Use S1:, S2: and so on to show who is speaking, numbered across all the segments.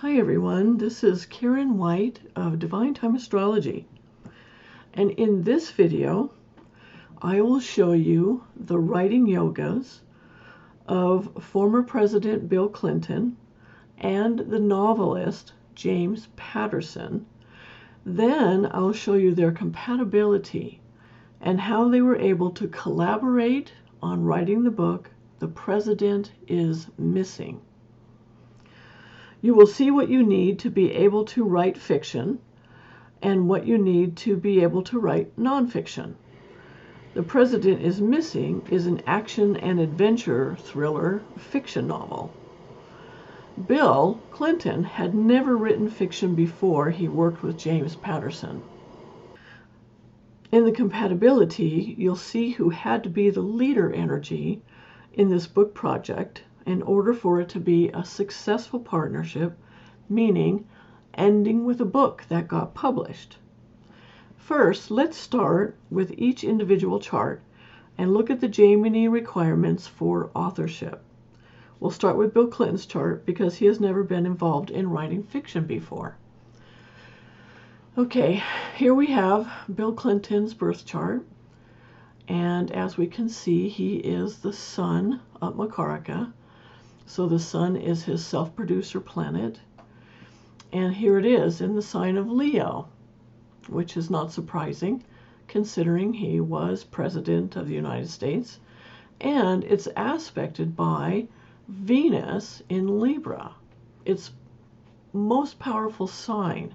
S1: Hi everyone, this is Karen White of Divine Time Astrology, and in this video I will show you the writing yogas of former President Bill Clinton and the novelist James Patterson. Then I'll show you their compatibility and how they were able to collaborate on writing the book The President is Missing. You will see what you need to be able to write fiction and what you need to be able to write nonfiction. The President is Missing is an action and adventure thriller fiction novel. Bill Clinton had never written fiction before he worked with James Patterson. In the compatibility, you'll see who had to be the leader energy in this book project in order for it to be a successful partnership, meaning ending with a book that got published. First, let's start with each individual chart and look at the Jaiminin requirements for authorship. We'll start with Bill Clinton's chart because he has never been involved in writing fiction before. Okay, here we have Bill Clinton's birth chart, and as we can see, he is the sun of Makaraka. So the sun is his self-producer planet, and here it is in the sign of Leo, which is not surprising considering he was President of the United States, and it's aspected by Venus in Libra, its most powerful sign.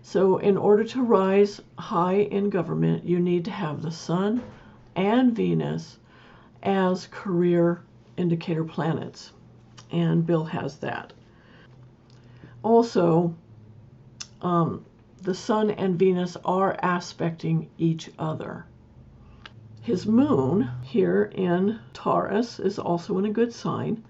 S1: So in order to rise high in government, you need to have the sun and Venus as career indicator planets. And Bill has that. Also, the sun and Venus are aspecting each other. His moon here in Taurus is also in a good sign,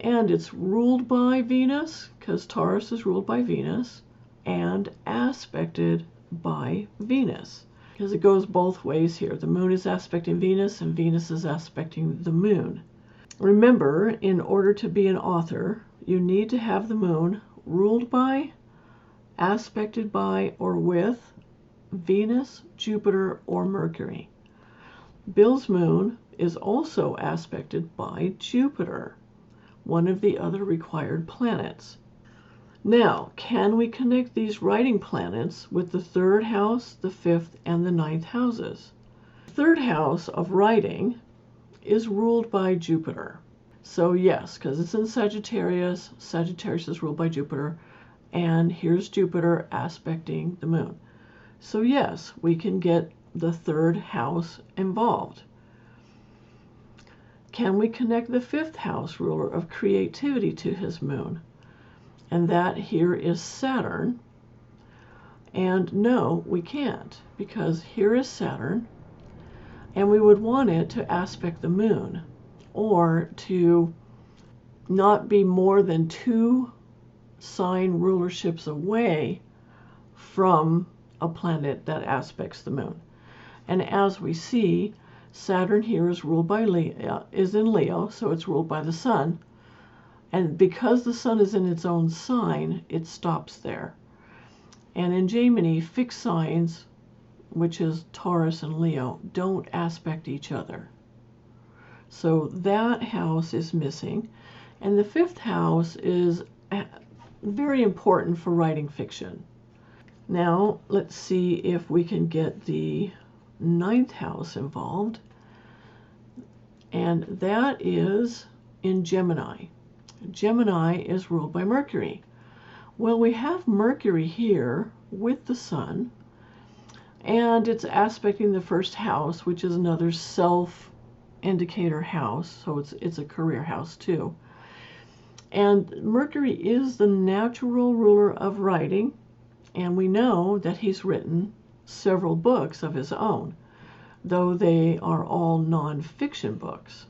S1: and it's ruled by Venus because Taurus is ruled by Venus and aspected by Venus because it goes both ways here. The moon is aspecting Venus and Venus is aspecting the moon. Remember, in order to be an author, you need to have the moon ruled by, aspected by, or with Venus, Jupiter, or Mercury. Bill's moon is also aspected by Jupiter, one of the other required planets. Now, can we connect these writing planets with the third house, the fifth, and the ninth houses? The third house of writing is ruled by Jupiter. So yes, because it's in Sagittarius, Sagittarius is ruled by Jupiter, and here's Jupiter aspecting the moon. So yes, we can get the third house involved. Can we connect the fifth house ruler of creativity to his moon? And that here is Saturn. And no, we can't, because here is Saturn, and we would want it to aspect the moon, or to not be more than 2 sign rulerships away from a planet that aspects the moon. And as we see, Saturn here is ruled by Leo, is in Leo, so it's ruled by the sun. And because the sun is in its own sign, it stops there. And in Jaiminin, fixed signs, which is Taurus and Leo, don't aspect each other. So that house is missing. And the fifth house is very important for writing fiction. Now, let's see if we can get the ninth house involved. And that is in Gemini. Gemini is ruled by Mercury. Well, we have Mercury here with the sun, and it's aspecting the first house, which is another self-indicator house, so it's a career house too. And Mercury is the natural ruler of writing, and we know that he's written several books of his own, though they are all non-fiction books.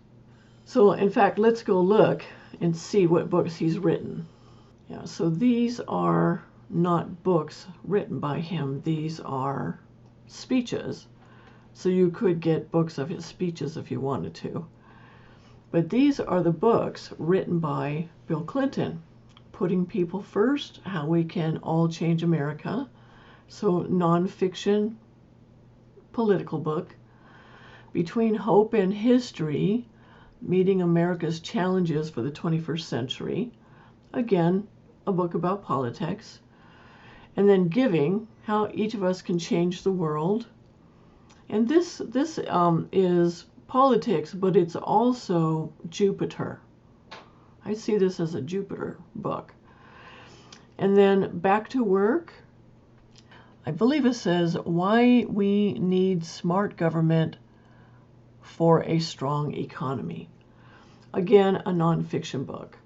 S1: So in fact, let's go look and see what books he's written. Yeah, so these are not books written by him, these are speeches. So you could get books of his speeches if you wanted to. But these are the books written by Bill Clinton, Putting People First, How We Can All Change America. So nonfiction political book. Between Hope and History, Meeting America's Challenges for the 21st Century. Again, a book about politics. And then Giving, How Each of Us Can Change the World. And this is politics, but it's also Jupiter. I see this as a Jupiter book. And then Back to Work, I believe it says Why We Need Smart Government for a Strong Economy. Again, a nonfiction book.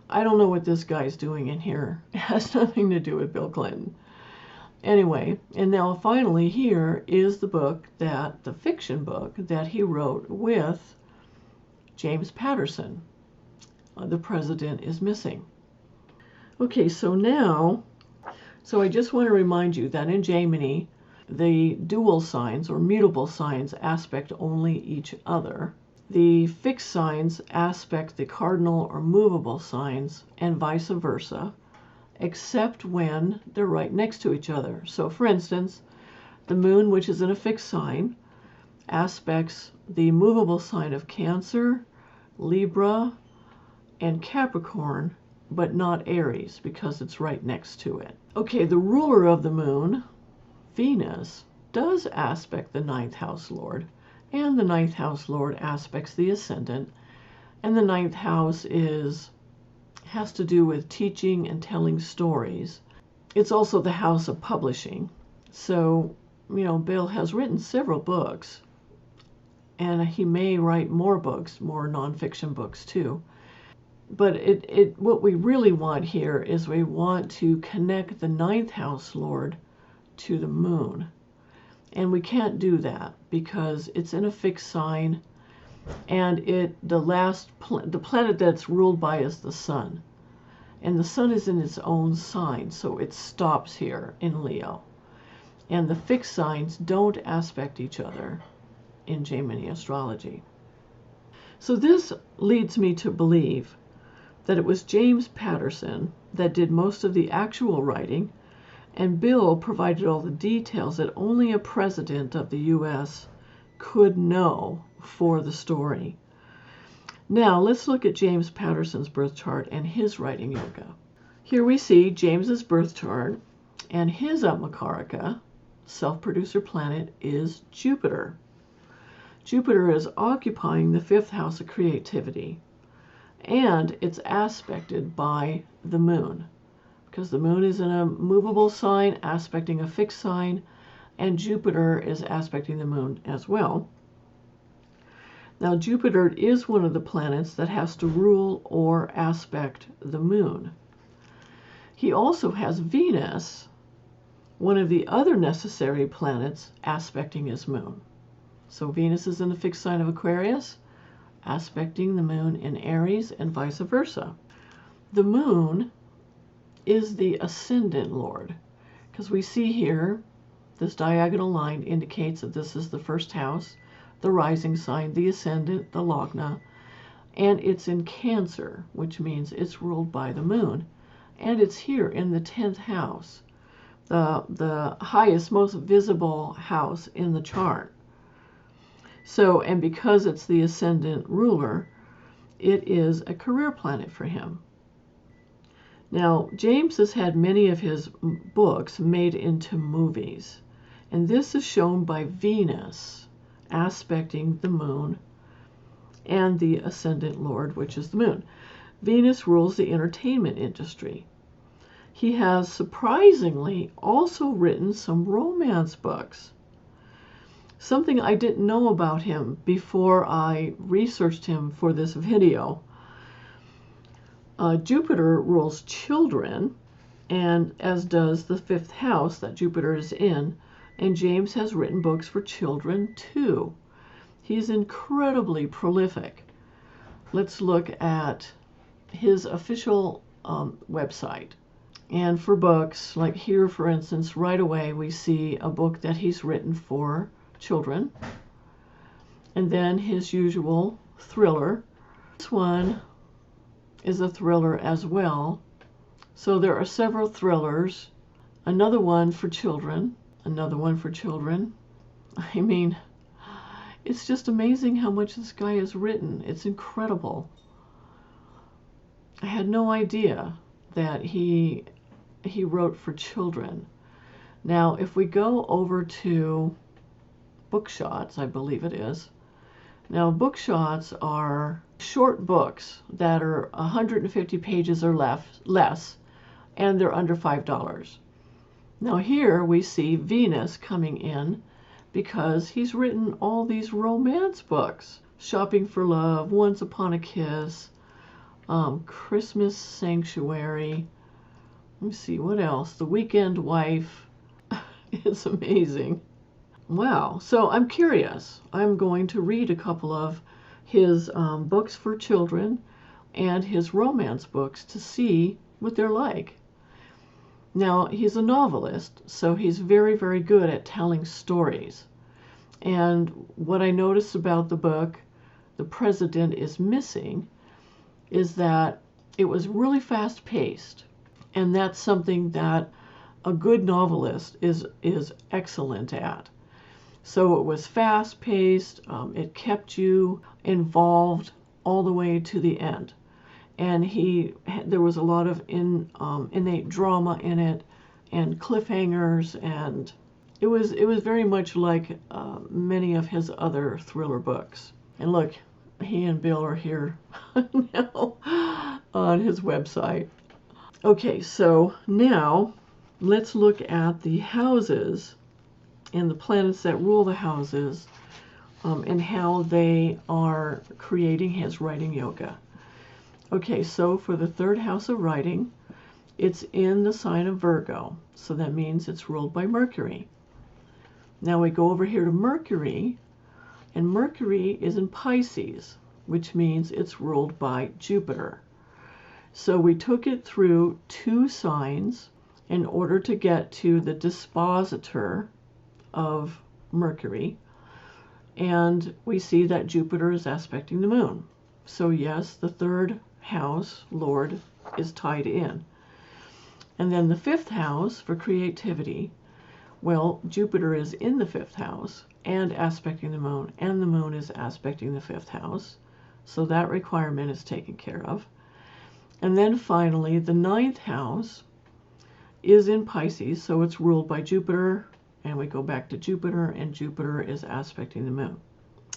S1: I don't know what this guy's doing in here. It has nothing to do with Bill Clinton. Anyway, and now finally here is the fiction book that he wrote with James Patterson. The President is Missing. Okay, so I just want to remind you that in Jaimini, the dual signs or mutable signs aspect only each other. The fixed signs aspect the cardinal or movable signs and vice versa, except when they're right next to each other. So for instance, the moon, which is in a fixed sign, aspects the movable sign of Cancer, Libra, and Capricorn, but not Aries because it's right next to it. Okay, the ruler of the moon, Venus, does aspect the ninth house lord, and the ninth house lord aspects the ascendant, and the ninth house has to do with teaching and telling stories. It's also the house of publishing. So, Bill has written several books, and he may write more books, more nonfiction books too. But what we really want here is we want to connect the ninth house lord to the moon. And we can't do that because it's in a fixed sign, and the planet that's ruled by is the sun. And the sun is in its own sign, so it stops here in Leo. And the fixed signs don't aspect each other in Jaimini astrology. So this leads me to believe that it was James Patterson that did most of the actual writing, and Bill provided all the details that only a president of the U.S. could know for the story. Now let's look at James Patterson's birth chart and his writing yoga. Here we see James's birth chart, and his Atmakaraka, self-producer planet, is Jupiter. Jupiter is occupying the fifth house of creativity, and it's aspected by the moon, because the moon is in a movable sign aspecting a fixed sign, and Jupiter is aspecting the moon as well. Now Jupiter is one of the planets that has to rule or aspect the moon. He also has Venus, one of the other necessary planets, aspecting his moon. So Venus is in the fixed sign of Aquarius, aspecting the moon in Aries, and vice versa. The moon is the ascendant lord, because we see here this diagonal line indicates that this is the first house, the rising sign, the ascendant, the lagna, and it's in Cancer, which means it's ruled by the moon, and it's here in the 10th house, the highest, most visible house in the chart. So, and because it's the ascendant ruler, it is a career planet for him. Now, James has had many of his books made into movies, and this is shown by Venus aspecting the moon and the ascendant lord, which is the moon. Venus rules the entertainment industry. He has surprisingly also written some romance books. Something I didn't know about him before I researched him for this video. Jupiter rules children, and as does the fifth house that Jupiter is in, and James has written books for children too. He's incredibly prolific. Let's look at his official website. And for books, like here for instance, right away we see a book that he's written for children, and then his usual thriller. This one is a thriller as well, So there are several thrillers, another one for children, another one for children. I mean, it's just amazing how much this guy has written. It's incredible. I had no idea that he wrote for children. Now, if we go over to Bookshots, I believe it is. Now, Bookshots are short books that are 150 pages or less, and they're under $5. Now here we see Venus coming in because he's written all these romance books. Shopping for Love, Once Upon a Kiss, Christmas Sanctuary. Let me see, what else? The Weekend Wife. It's amazing. Wow, so I'm curious. I'm going to read a couple of his books for children and his romance books to see what they're like. Now, he's a novelist, so he's very, very good at telling stories. And what I noticed about the book, The President is Missing, is that it was really fast-paced. And that's something that a good novelist is excellent at. So it was fast-paced, it kept you involved all the way to the end. And there was a lot of innate drama in it, and cliffhangers, and it was very much like many of his other thriller books. And look, he and Bill are here now on his website. Okay, so now let's look at the houses and the planets that rule the houses, and how they are creating his writing yoga. Okay, so for the third house of writing, it's in the sign of Virgo, so that means it's ruled by Mercury. Now we go over here to Mercury, and Mercury is in Pisces, which means it's ruled by Jupiter. So we took it through 2 signs in order to get to the dispositor of Mercury, and we see that Jupiter is aspecting the moon. So yes, the third house lord is tied in. And then the 5th house for creativity, well, Jupiter is in the 5th house and aspecting the moon, and the moon is aspecting the 5th house, so that requirement is taken care of. And then finally, the 9th house is in Pisces, so it's ruled by Jupiter, and we go back to Jupiter, and Jupiter is aspecting the moon.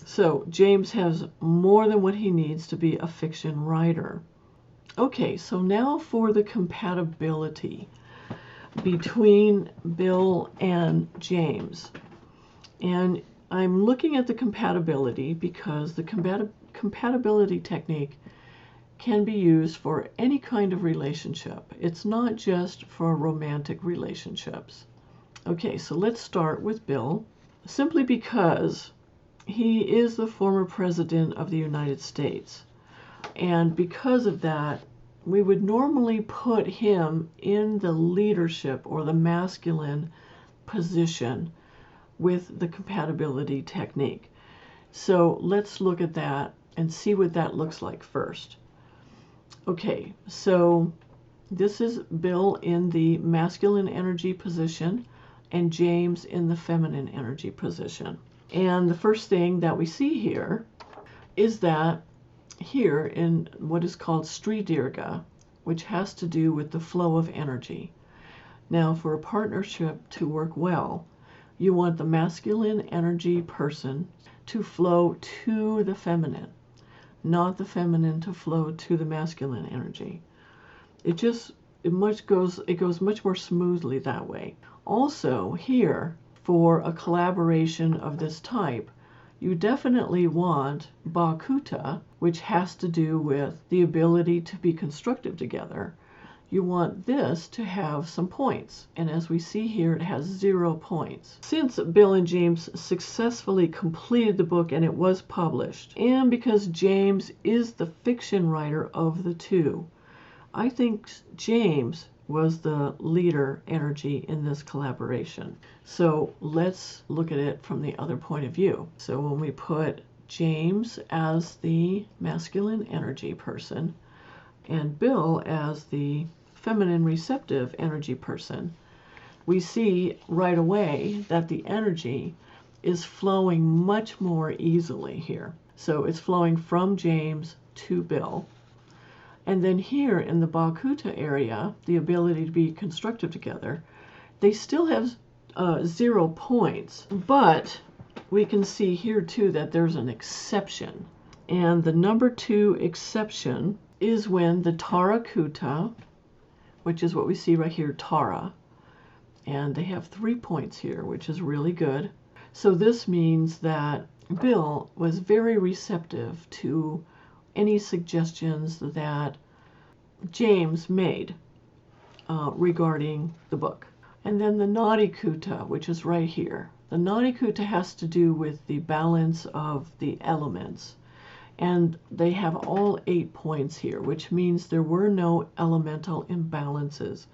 S1: So James has more than what he needs to be a fiction writer. Okay, so now for the compatibility between Bill and James. And I'm looking at the compatibility because the compatibility technique can be used for any kind of relationship. It's not just for romantic relationships. Okay, so let's start with Bill, simply because he is the former president of the United States. And because of that, we would normally put him in the leadership or the masculine position with the compatibility technique. So let's look at that and see what that looks like first. Okay, so this is Bill in the masculine energy position and James in the feminine energy position. And the first thing that we see here is that here in what is called Sri Dirga, which has to do with the flow of energy. Now, for a partnership to work well, you want the masculine energy person to flow to the feminine, not the feminine to flow to the masculine energy. It goes much more smoothly that way. Also, here, for a collaboration of this type, you definitely want Bhakuta, which has to do with the ability to be constructive together. You want this to have some points, and as we see here, it has 0 points. Since Bill and James successfully completed the book and it was published, and because James is the fiction writer of the two, I think James was the leader energy in this collaboration. So let's look at it from the other point of view. So when we put James as the masculine energy person and Bill as the feminine receptive energy person, we see right away that the energy is flowing much more easily here. So it's flowing from James to Bill. And then here in the Bhakuta area, the ability to be constructive together, they still have 0 points. But we can see here too that there's an exception. And the number 2 exception is when the Tara Kuta, which is what we see right here, Tara, and they have 3 points here, which is really good. So this means that Bill was very receptive to any suggestions that James made regarding the book. And then the Nadi Kuta, which is right here. The Nadi Kuta has to do with the balance of the elements. And they have all 8 points here, which means there were no elemental imbalances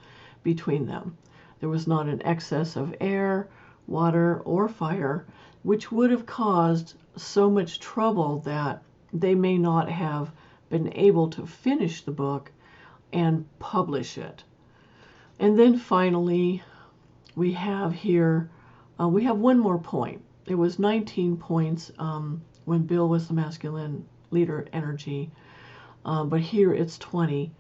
S1: between them. There was not an excess of air, water, or fire, which would have caused so much trouble that they may not have been able to finish the book and publish it. And then finally, we have here, we have one more point. It was 19 points when Bill was the masculine leader energy, but here it's 20.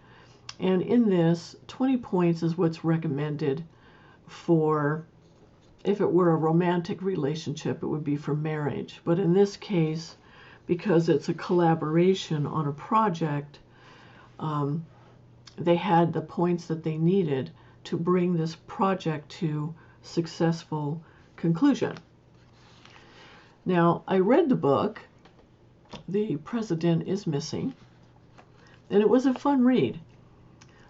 S1: And in this, 20 points is what's recommended for, if it were a romantic relationship, it would be for marriage. But in this case, because it's a collaboration on a project, they had the points that they needed to bring this project to successful conclusion. Now, I read the book, The President is Missing, and it was a fun read.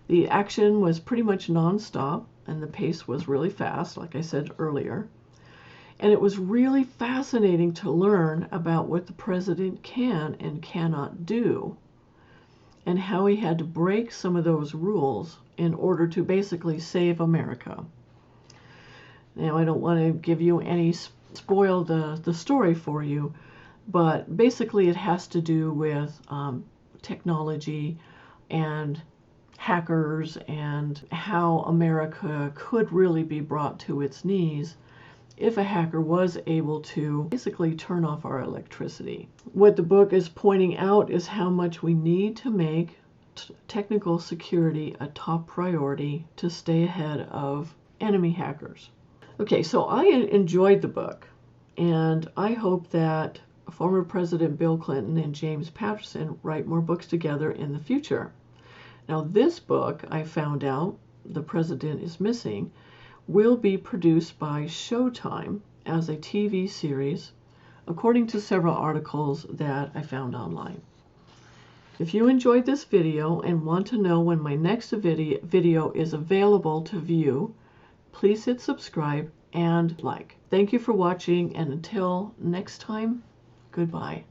S1: The action was pretty much non-stop, and the pace was really fast, like I said earlier. And it was really fascinating to learn about what the president can and cannot do, and how he had to break some of those rules in order to basically save America. Now, I don't want to give you any, spoil the story for you, but basically it has to do with technology and hackers and how America could really be brought to its knees if a hacker was able to basically turn off our electricity. What the book is pointing out is how much we need to make technical security a top priority to stay ahead of enemy hackers. Okay, so I enjoyed the book, and I hope that former President Bill Clinton and James Patterson write more books together in the future. Now, this book, I found out, The President is Missing, will be produced by Showtime as a TV series, according to several articles that I found online. If you enjoyed this video and want to know when my next video is available to view, please hit subscribe and like. Thank you for watching, and until next time, goodbye.